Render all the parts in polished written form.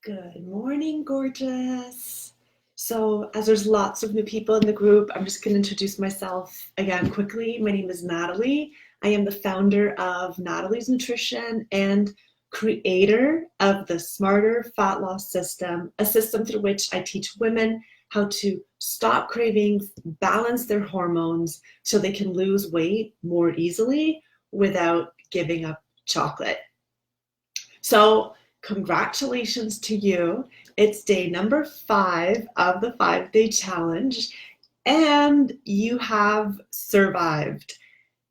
Good morning, gorgeous. So, as there's lots of new people in the group, I'm just going to introduce myself again quickly. My name is Natalie. I am the founder of Natalie's Nutrition and creator of the Smarter Fat Loss System, a system through which I teach women how to stop cravings, balance their hormones so they can lose weight more easily without giving up chocolate. So, congratulations to you. It's day number 5 of the 5-day challenge, and you have survived.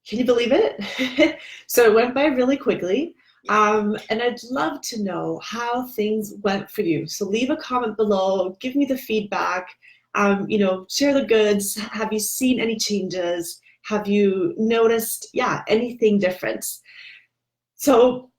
Can you believe it? So it went by really quickly. And I'd love to know how things went for you. So leave a comment below, give me the feedback, share the goods. Have you seen any changes? Have you noticed, anything different? So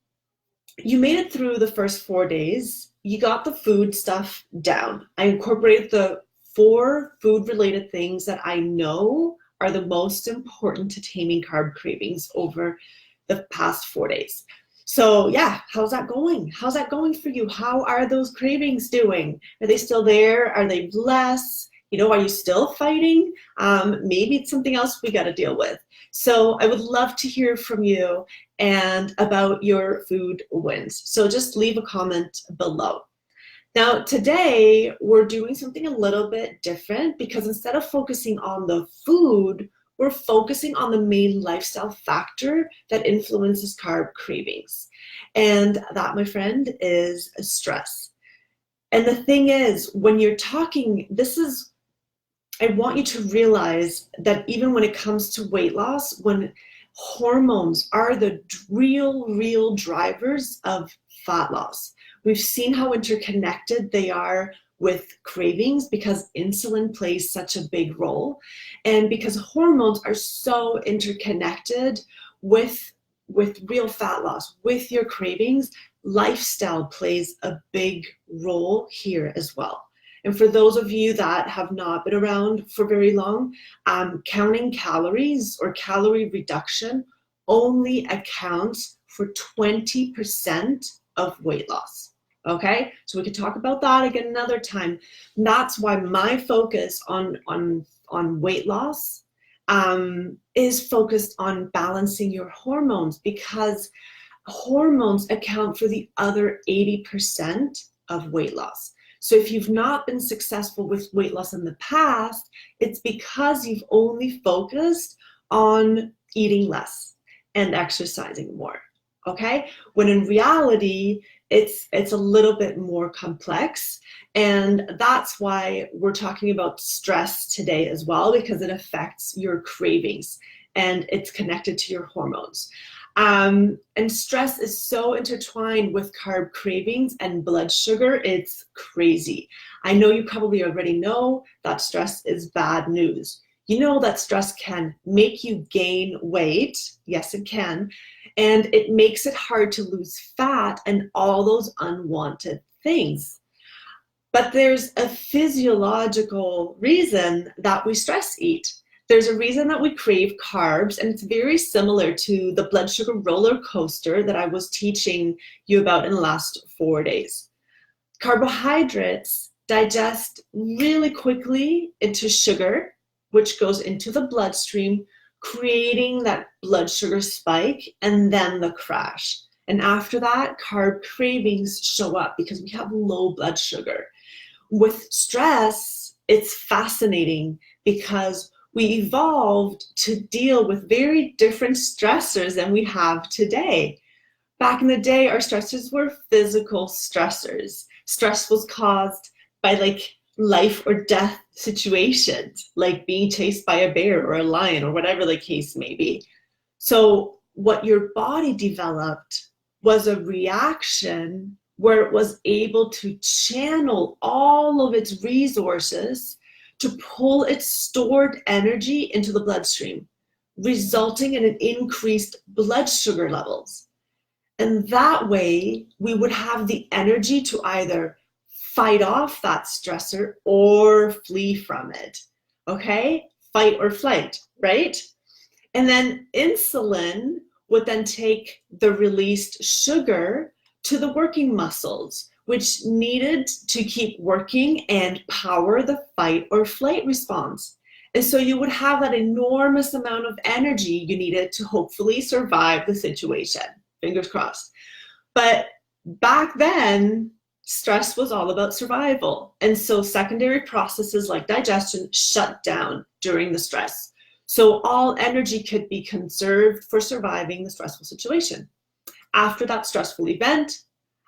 you made it through the first 4 days. You got the food stuff down. I incorporated the 4 food-related things that I know are the most important to taming carb cravings over the past 4 days. So yeah, how's that going? How's that going for you? How are those cravings doing? Are they still there? Are they less? Are you still fighting? Maybe it's something else we got to deal with. So I would love to hear from you and about your food wins. So just leave a comment below. Now, today we're doing something a little bit different because instead of focusing on the food, we're focusing on the main lifestyle factor that influences carb cravings. And that, my friend, is stress. And the thing is, when you're talking, I want you to realize that even when it comes to weight loss, when hormones are the real drivers of fat loss. We've seen how interconnected they are with cravings because insulin plays such a big role, and because hormones are so interconnected with real fat loss, with your cravings, lifestyle plays a big role here as well. And for those of you that have not been around for very long, counting calories or calorie reduction only accounts for 20% of weight loss. Okay, so we could talk about that again another time. And that's why my focus on weight loss is focused on balancing your hormones, because hormones account for the other 80% of weight loss. So if you've not been successful with weight loss in the past, it's because you've only focused on eating less and exercising more, okay? When in reality, it's a little bit more complex. And that's why we're talking about stress today as well, because it affects your cravings and it's connected to your hormones. And stress is so intertwined with carb cravings and blood sugar, it's crazy. I know you probably already know that stress is bad news. You know that stress can make you gain weight. Yes, it can. And it makes it hard to lose fat and all those unwanted things. But there's a physiological reason that we stress eat. There's a reason that we crave carbs, and it's very similar to the blood sugar roller coaster that I was teaching you about in the last 4 days. Carbohydrates digest really quickly into sugar, which goes into the bloodstream, creating that blood sugar spike and then the crash. And after that, carb cravings show up because we have low blood sugar. With stress, it's fascinating because we evolved to deal with very different stressors than we have today. Back in the day, our stressors were physical stressors. Stress was caused by life or death situations, like being chased by a bear or a lion or whatever the case may be. So what your body developed was a reaction where it was able to channel all of its resources to pull its stored energy into the bloodstream, resulting in an increased blood sugar levels. And that way, we would have the energy to either fight off that stressor or flee from it, okay? Fight or flight, right? And then insulin would then take the released sugar to the working muscles, which needed to keep working and power the fight or flight response. And so you would have that enormous amount of energy you needed to hopefully survive the situation. Fingers crossed. But back then, stress was all about survival. And so secondary processes like digestion shut down during the stress. So all energy could be conserved for surviving the stressful situation. After that stressful event,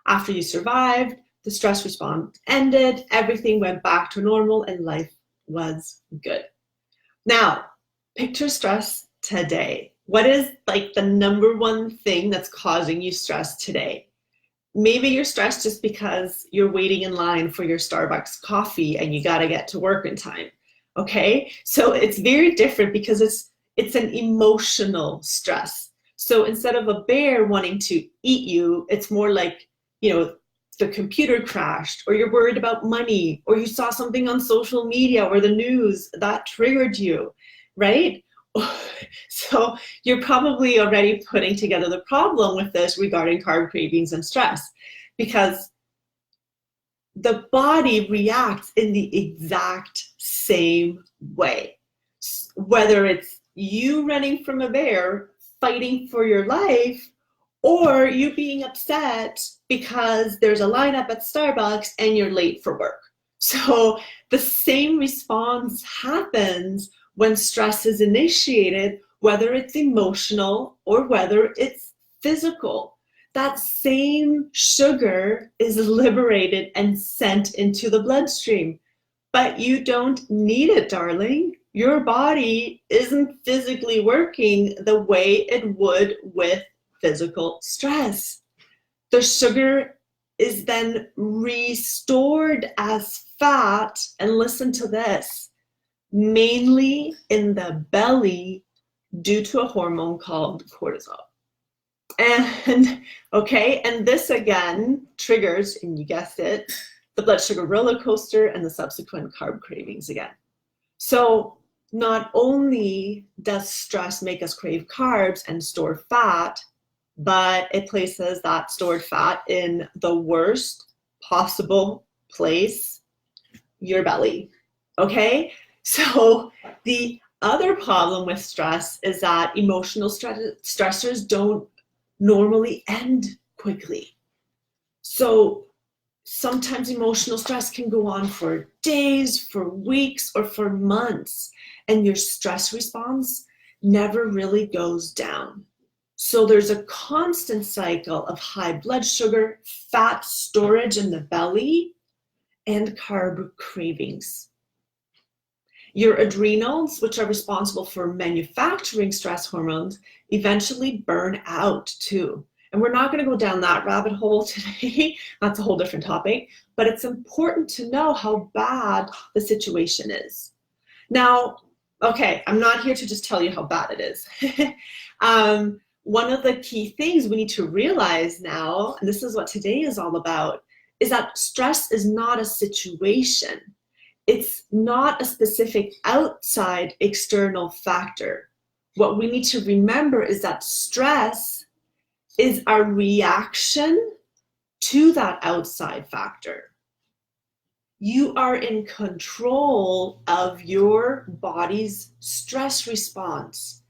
after you survived, the stress response ended, everything went back to normal, and life was good. Now, picture stress today. What is like the number one thing that's causing you stress today? Maybe you're stressed just because you're waiting in line for your Starbucks coffee and you got to get to work in time. Okay? So it's very different because it's an emotional stress. So instead of a bear wanting to eat you, it's more like, the computer crashed, or you're worried about money, or you saw something on social media or the news that triggered you, right? So you're probably already putting together the problem with this regarding carb cravings and stress, because the body reacts in the exact same way. Whether it's you running from a bear, fighting for your life, or you being upset because there's a lineup at Starbucks and you're late for work. So the same response happens when stress is initiated, whether it's emotional or whether it's physical. That same sugar is liberated and sent into the bloodstream. But you don't need it, darling. Your body isn't physically working the way it would with physical stress. The sugar is then restored as fat, and listen to this, mainly in the belly due to a hormone called cortisol. And this again triggers, and you guessed it, the blood sugar roller coaster and the subsequent carb cravings again. So not only does stress make us crave carbs and store fat, but it places that stored fat in the worst possible place, your belly. Okay? So the other problem with stress is that emotional stressors don't normally end quickly. So sometimes emotional stress can go on for days, for weeks, or for months, and your stress response never really goes down. So there's a constant cycle of high blood sugar, fat storage in the belly, and carb cravings. Your adrenals, which are responsible for manufacturing stress hormones, eventually burn out too. And we're not going to go down that rabbit hole today. That's a whole different topic. But it's important to know how bad the situation is. Now, okay, I'm not here to just tell you how bad it is. One of the key things we need to realize now, and this is what today is all about, is that stress is not a situation. It's not a specific outside external factor. What we need to remember is that stress is our reaction to that outside factor. You are in control of your body's stress response.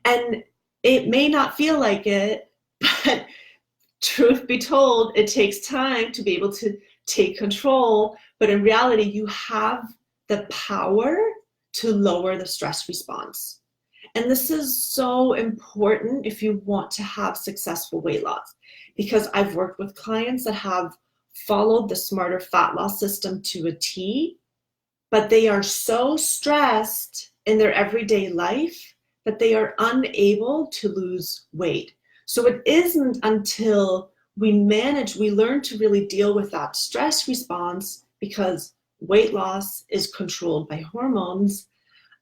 And it may not feel like it, but truth be told, it takes time to be able to take control. But in reality, you have the power to lower the stress response. And this is so important if you want to have successful weight loss, because I've worked with clients that have followed the smarter fat loss system to a T, but they are so stressed in their everyday life that they are unable to lose weight. So it isn't until we learn to really deal with that stress response, because weight loss is controlled by hormones,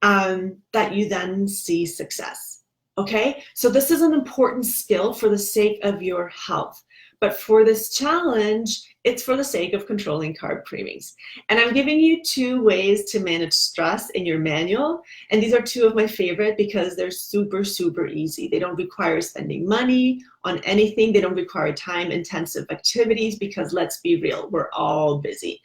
that you then see success. Okay? So this is an important skill for the sake of your health. But for this challenge, it's for the sake of controlling carb cravings. And I'm giving you 2 ways to manage stress in your manual. And these are 2 of my favorite because they're super, super easy. They don't require spending money on anything. They don't require time-intensive activities because let's be real, we're all busy.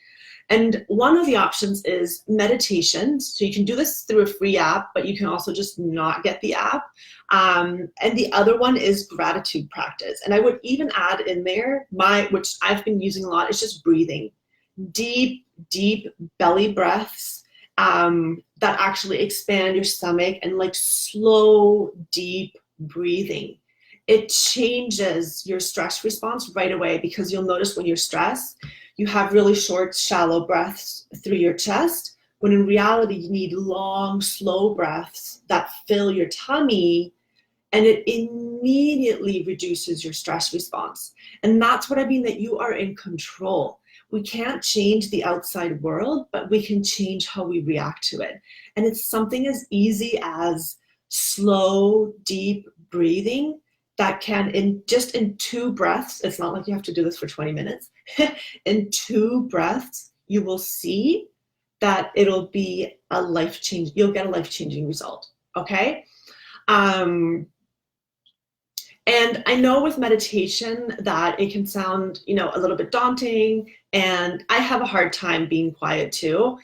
And one of the options is meditation. So you can do this through a free app, but you can also just not get the app. And the other one is gratitude practice. And I would even add in there, which I've been using a lot, is just breathing. Deep, deep belly breaths that actually expand your stomach, and like slow, deep breathing. It changes your stress response right away, because you'll notice when you're stressed, you have really short, shallow breaths through your chest, when in reality, you need long, slow breaths that fill your tummy, and it immediately reduces your stress response. And that's what I mean, that you are in control. We can't change the outside world, but we can change how we react to it. And it's something as easy as slow, deep breathing that can, in 2 breaths, it's not like you have to do this for 20 minutes, in 2 breaths, you will see that it'll be a life-changing, you'll get a life-changing result, okay? And I know with meditation that it can sound, a little bit daunting, and I have a hard time being quiet too.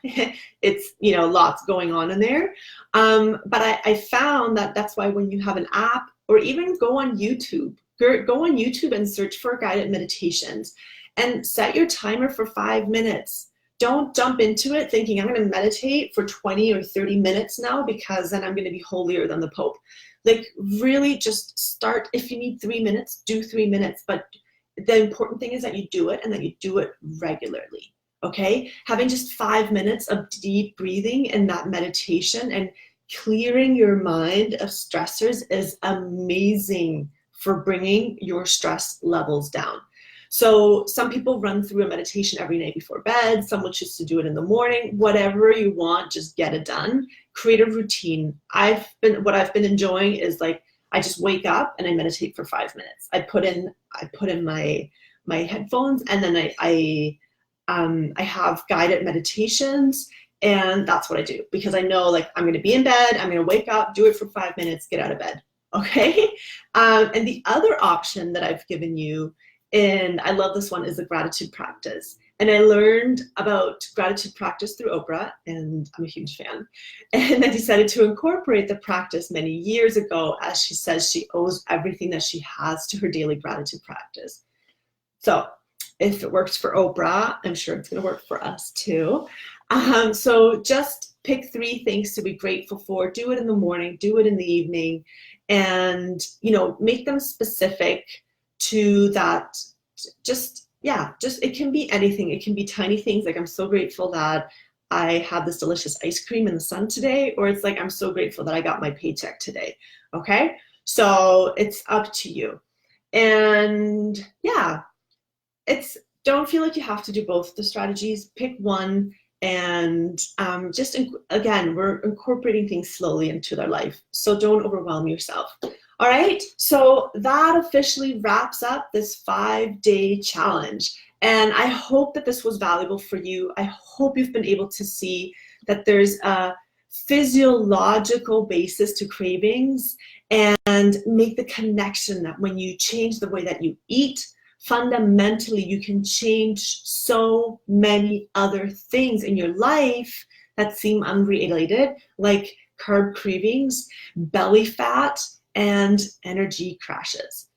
It's, lots going on in there. But I found that that's why when you have an app, or even go on YouTube and search for guided meditations and set your timer for 5 minutes. Don't jump into it thinking I'm going to meditate for 20 or 30 minutes now because then I'm going to be holier than the Pope. Like, really just start. If you need 3 minutes, do 3 minutes. But the important thing is that you do it, and that you do it regularly, okay? Having just 5 minutes of deep breathing and that meditation and clearing your mind of stressors is amazing for bringing your stress levels down. So some people run through a meditation every night before bed. Some will choose to do it in the morning. Whatever you want, just get it done. Create a routine. What I've been enjoying is, like, I just wake up and I meditate for 5 minutes. I put in my headphones, and then I have guided meditations. And that's what I do, because I know, like, I'm going to be in bed, I'm going to wake up, do it for 5 minutes, get out of bed. Okay. And the other option that I've given you, and I love this one, is the gratitude practice. And I learned about gratitude practice through Oprah, and I'm a huge fan. And I decided to incorporate the practice many years ago, as she says she owes everything that she has to her daily gratitude practice. So if it works for Oprah, I'm sure it's going to work for us too. So just pick 3 things to be grateful for. Do it in the morning, do it in the evening, and, make them specific to that. It can be anything. It can be tiny things, like, I'm so grateful that I had this delicious ice cream in the sun today, or it's like, I'm so grateful that I got my paycheck today. Okay. So it's up to you. And don't feel like you have to do both the strategies. Pick one, and again, we're incorporating things slowly into their life. So don't overwhelm yourself. All right, so that officially wraps up this 5-day challenge. And I hope that this was valuable for you. I hope you've been able to see that there's a physiological basis to cravings, and make the connection that when you change the way that you eat, fundamentally, you can change so many other things in your life that seem unrelated, like carb cravings, belly fat, and energy crashes.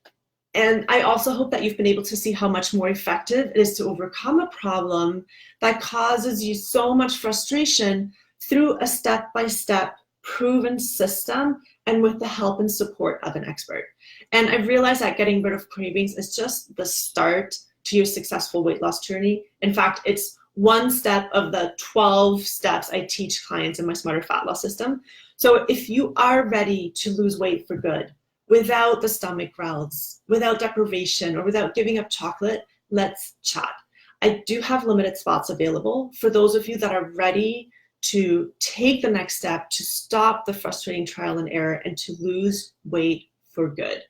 And I also hope that you've been able to see how much more effective it is to overcome a problem that causes you so much frustration through a step-by-step proven system, and with the help and support of an expert. And I realized that getting rid of cravings is just the start to your successful weight loss journey. In fact, it's one step of the 12 steps I teach clients in my Smarter Fat Loss system. So if you are ready to lose weight for good, without the stomach growls, without deprivation, or without giving up chocolate, let's chat. I do have limited spots available for those of you that are ready to take the next step, to stop the frustrating trial and error, and to lose weight for good.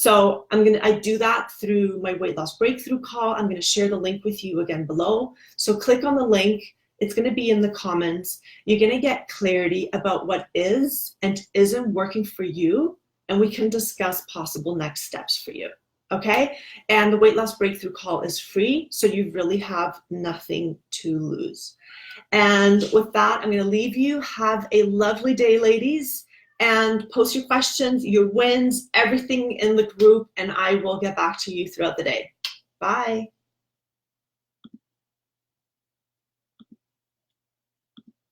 So I do that through my weight loss breakthrough call. I'm going to share the link with you again below. So click on the link. It's going to be in the comments. You're going to get clarity about what is and isn't working for you, and we can discuss possible next steps for you. Okay? And the weight loss breakthrough call is free, so you really have nothing to lose. And with that, I'm going to leave you. Have a lovely day, ladies, and post your questions, your wins, everything in the group, and I will get back to you throughout the day. Bye.